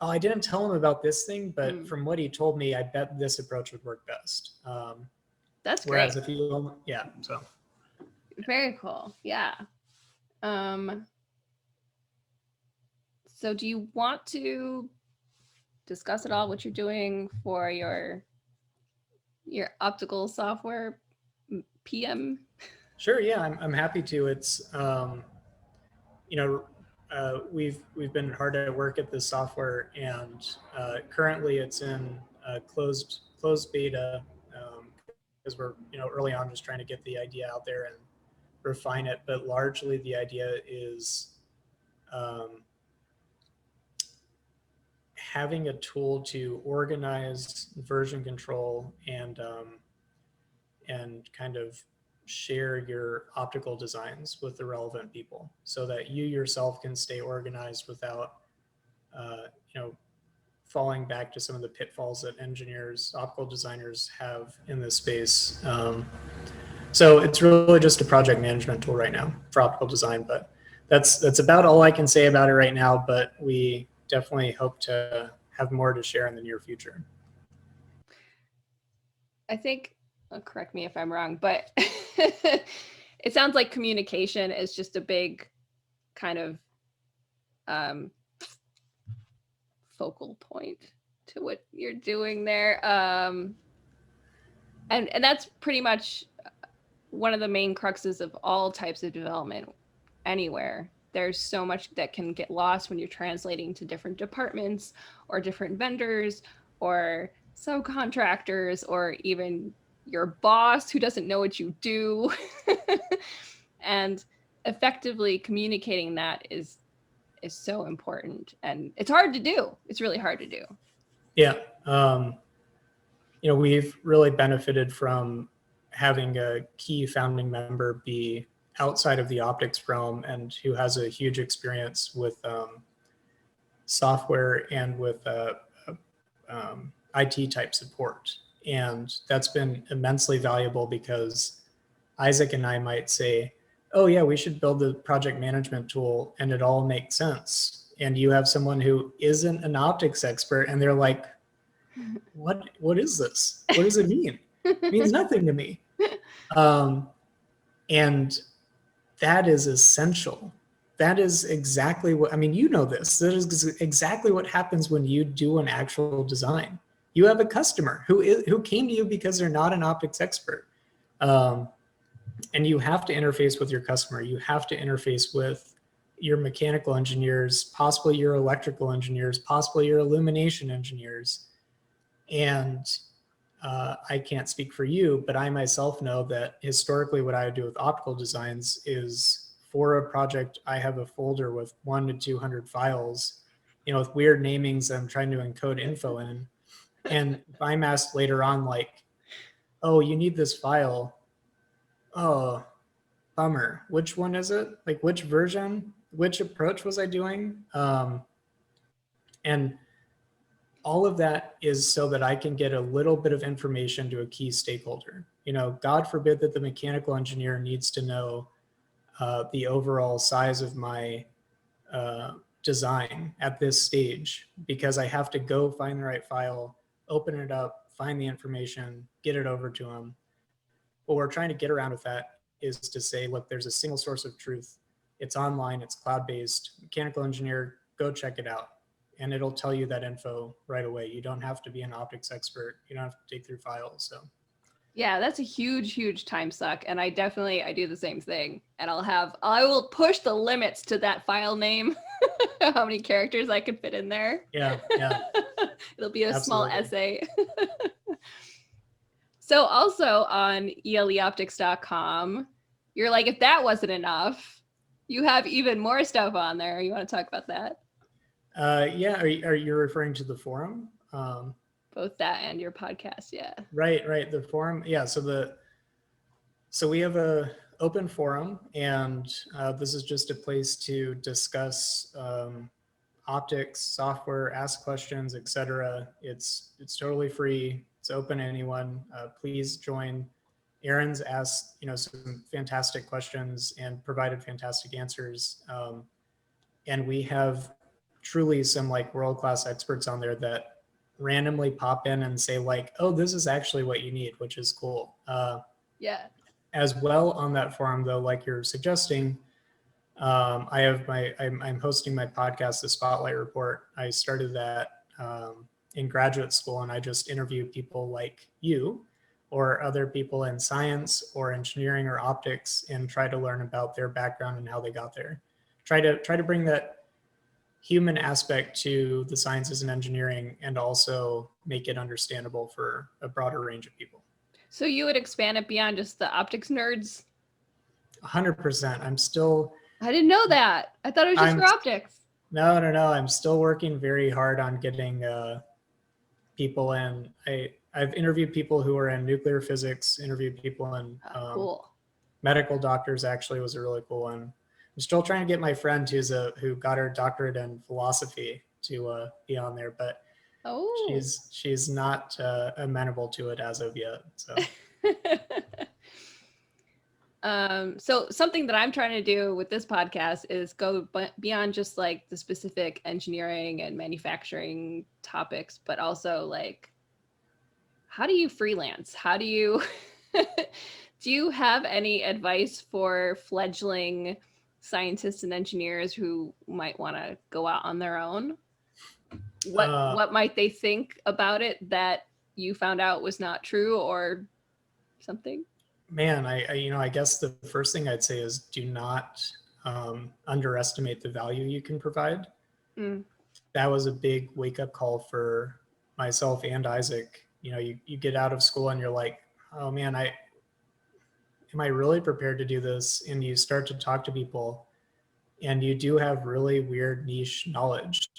oh, I didn't tell him about this thing, but from what he told me, I bet this approach would work best. That's great. Whereas if you, yeah, so. Very cool, yeah. So do you want to discuss at all what you're doing for your optical software PM? Sure, yeah, I'm happy to. It's, we've been hard at work at this software, and currently it's in closed beta because we're early on just trying to get the idea out there and refine it. But largely the idea is having a tool to organize version control and kind of share your optical designs with the relevant people so that you yourself can stay organized without falling back to some of the pitfalls that optical designers have in this space. So it's really just a project management tool right now for optical design, but that's about all I can say about it right now, but we definitely hope to have more to share in the near future. I think, correct me if I'm wrong, but it sounds like communication is just a big kind of focal point to what you're doing there. And that's pretty much one of the main cruxes of all types of development anywhere. There's so much that can get lost when you're translating to different departments or different vendors or subcontractors or even your boss who doesn't know what you do. And effectively communicating that is so important, and it's hard to do. It's really hard to do. Yeah. We've really benefited from having a key founding member be outside of the optics realm and who has a huge experience with software and with IT type support. And that's been immensely valuable because Isaac and I might say, oh yeah, we should build the project management tool and it all makes sense. And you have someone who isn't an optics expert and they're like, what is this? What does it mean? It means nothing to me. And that is essential. That is exactly what, this. That is exactly what happens when you do an actual design. You have a customer who came to you because they're not an optics expert. And you have to interface with your customer. You have to interface with your mechanical engineers, possibly your electrical engineers, possibly your illumination engineers. And I can't speak for you, but I myself know that historically what I would do with optical designs is for a project, I have a folder with 100 to 200 files, with weird namings I'm trying to encode info in. And if I'm asked later on, like, oh, you need this file. Oh, bummer. Which one is it? Like, which version? Which approach was I doing? And all of that is so that I can get a little bit of information to a key stakeholder. God forbid that the mechanical engineer needs to know the overall size of my design at this stage, because I have to go find the right file, open it up, find the information, get it over to them. What we're trying to get around with that is to say, look, there's a single source of truth. It's online, it's cloud-based. Mechanical engineer, go check it out. And it'll tell you that info right away. You don't have to be an optics expert. You don't have to dig through files. So yeah, that's a huge time suck. And I do the same thing. And I will push the limits to that file name, how many characters I can fit in there. Yeah. It'll be a small essay. So also on eleoptics.com, you're like, if that wasn't enough, you have even more stuff on there. You want to talk about that? Yeah, are you referring to the forum? Both that and your podcast, yeah. Right. The forum, yeah. So we have a open forum, and this is just a place to discuss optics, software, ask questions, etc. It's totally free. It's open to anyone. Please join. Aaron's asked some fantastic questions and provided fantastic answers, and we have truly some like world class experts on there that randomly pop in and say like, "Oh, this is actually what you need," which is cool. Yeah. As well on that forum, though, like you're suggesting, I'm hosting my podcast, The Spotlight Report. I started that in graduate school, and I just interview people like you or other people in science or engineering or optics and try to learn about their background and how they got there. Try to bring that human aspect to the sciences and engineering and also make it understandable for a broader range of people. So you would expand it beyond just the optics nerds? 100%. I didn't know that. I thought it was just I'm for optics. No. I'm still working very hard on getting people in. I've interviewed people who are in nuclear physics, interviewed people in Cool. medical doctors. Actually, was a really cool one. I'm still trying to get my friend who got her doctorate in philosophy to be on there, but she's not amenable to it as of yet. So. So something that I'm trying to do with this podcast is go beyond just like the specific engineering and manufacturing topics, but also like, how do you freelance? How do you, do you have any advice for fledgling scientists and engineers who might want to go out on their own? What might they think about it that you found out was not true or something? Man, I guess the first thing I'd say is do not underestimate the value you can provide. That was a big wake up call for myself and Isaac. You get out of school and you're like, oh man, am I really prepared to do this? And you start to talk to people, and you do have really weird niche knowledge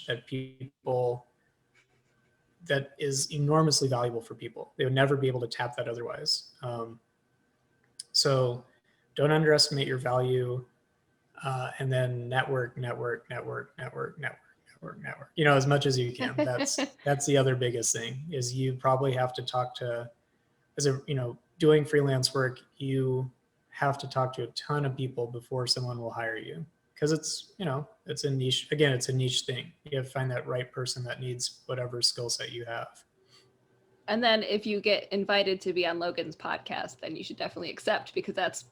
that is enormously valuable for people. They would never be able to tap that otherwise. So don't underestimate your value, and then network, as much as you can. That's the other biggest thing is you probably have to talk to, doing freelance work, you have to talk to a ton of people before someone will hire you, because it's a niche. Again, it's a niche thing. You have to find that right person that needs whatever skill set you have. And then if you get invited to be on Logan's podcast, then you should definitely accept, because that's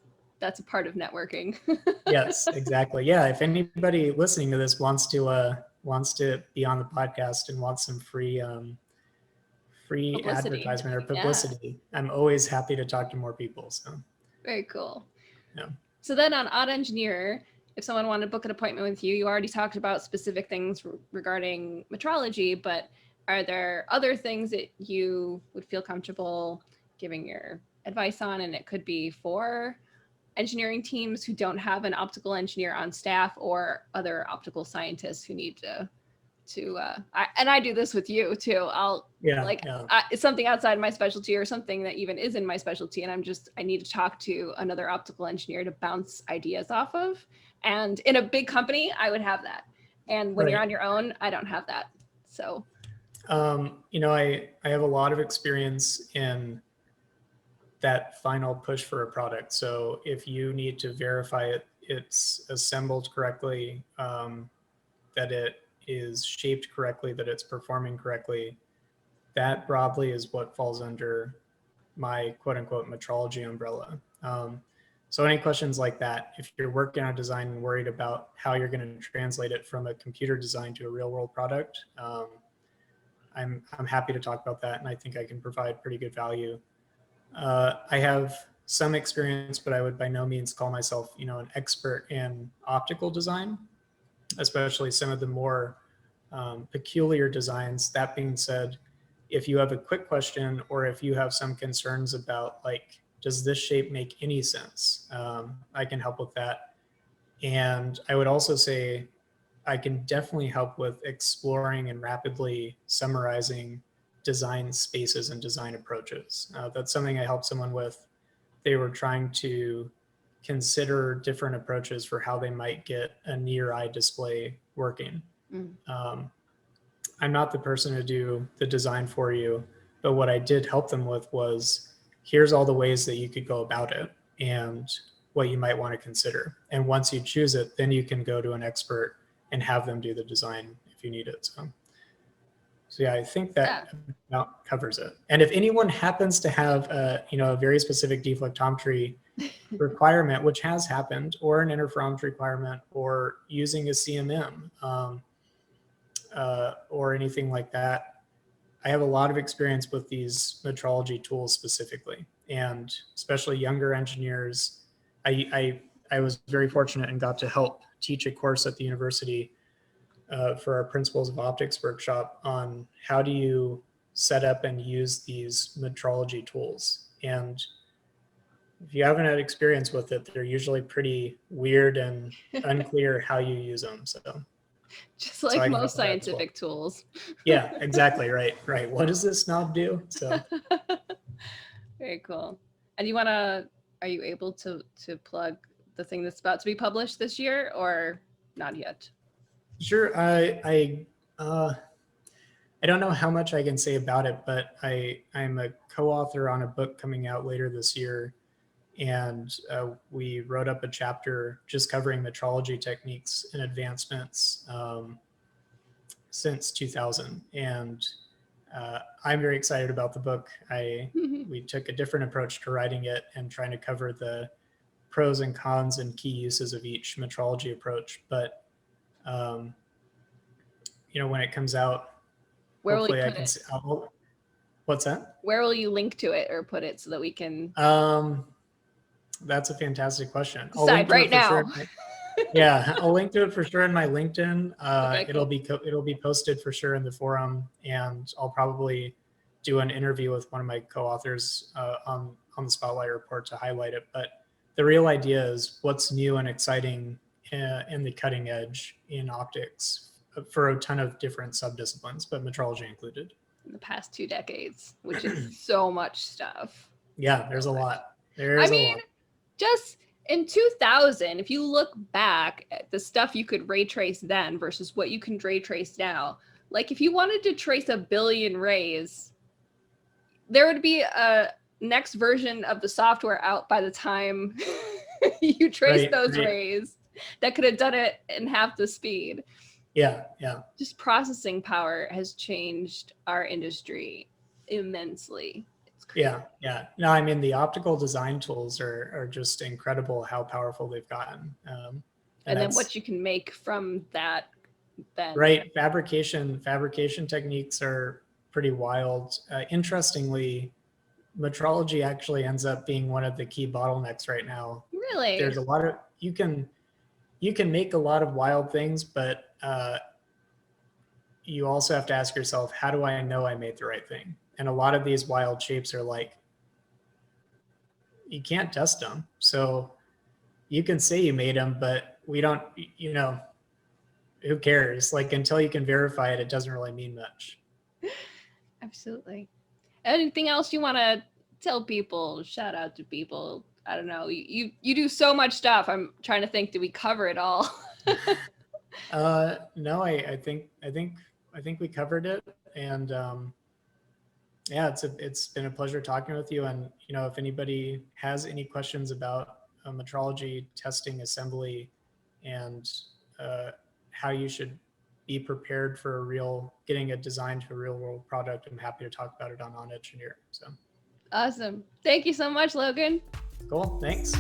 a part of networking. Yes, exactly. Yeah, if anybody listening to this wants to be on the podcast and wants some free publicity, advertisement or publicity, yeah, I'm always happy to talk to more people. So very cool. Yeah. So then on Odd Engineer, if someone wanted to book an appointment with you, you already talked about specific things regarding metrology, but are there other things that you would feel comfortable giving your advice on? And it could be for engineering teams who don't have an optical engineer on staff, or other optical scientists who need to and I do this with you too. It's something outside my specialty or something that even is in my specialty, and I need to talk to another optical engineer to bounce ideas off of. And in a big company, I would have that. And when you're on your own, I don't have that. So I have a lot of experience in that final push for a product. So if you need to verify it's assembled correctly, that it is shaped correctly, that it's performing correctly, that broadly is what falls under my quote unquote metrology umbrella. So any questions like that, if you're working on design and worried about how you're going to translate it from a computer design to a real world product, I'm happy to talk about that, and I think I can provide pretty good value. I have some experience, but I would by no means call myself, an expert in optical design, especially some of the more peculiar designs. That being said, if you have a quick question, or if you have some concerns about like, does this shape make any sense? I can help with that. And I would also say, I can definitely help with exploring and rapidly summarizing design spaces and design approaches. That's something I helped someone with. They were trying to consider different approaches for how they might get a near eye display working. Mm. I'm not the person to do the design for you, but what I did help them with was here's all the ways that you could go about it and what you might want to consider. And once you choose it, then you can go to an expert and have them do the design if you need it. So yeah, I think that about covers it. And if anyone happens to have a very specific deflectometry requirement, which has happened, or an interferometry requirement, or using a CMM, or anything like that, I have a lot of experience with these metrology tools specifically, and especially younger engineers. I was very fortunate and got to help teach a course at the university for our Principles of Optics workshop on how do you set up and use these metrology tools. And if you haven't had experience with it, they're usually pretty weird and unclear how you use them. Just like I can most help with that as well. scientific tools. Yeah, exactly. Right. What does this knob do? So Very cool. And are you able to plug the thing that's about to be published this year, or not yet? sure. I don't know how much I can say about it, but I'm a co-author on a book coming out later this year, and we wrote up a chapter just covering metrology techniques and advancements since 2000. And I'm very excited about the book. We took a different approach to writing it and trying to cover the pros and cons and key uses of each metrology approach. But when it comes out, where hopefully will I can see. What's that? Where will you link to it or put it so that we can? That's a fantastic question. Decide right now. Sure. Yeah, I'll link to it for sure in my LinkedIn. Okay, cool. It'll be posted for sure in the forum, and I'll probably do an interview with one of my co-authors on the Spotlight Report to highlight it. But the real idea is what's new and exciting in the cutting edge in optics for a ton of different subdisciplines, but metrology included. In the past 2 decades, which is so much stuff. Yeah, there's a lot. Just in 2000, if you look back at the stuff you could ray trace then versus what you can ray trace now, like if you wanted to trace 1 billion rays, there would be a next version of the software out by the time you trace those rays that could have done it in half the speed. Yeah. Just processing power has changed our industry immensely. It's crazy. Yeah. No, I mean, the optical design tools are just incredible how powerful they've gotten. And then what you can make from that then. Right. Fabrication techniques are pretty wild. Interestingly, metrology actually ends up being one of the key bottlenecks right now. Really? There's a lot of, you can make a lot of wild things, but you also have to ask yourself, how do I know I made the right thing? And a lot of these wild shapes are like, you can't test them. So you can say you made them, but we don't, who cares? Like until you can verify it, it doesn't really mean much. Absolutely. Anything else you want to tell people, shout out to people? I don't know. You do so much stuff. I'm trying to think, did we cover it all? No, I think we covered it. And yeah, it's been a pleasure talking with you. And if anybody has any questions about metrology, testing, assembly, and how you should be prepared for getting a design to a real world product, I'm happy to talk about it on Engineer. So awesome. Thank you so much, Logan. Cool. Thanks.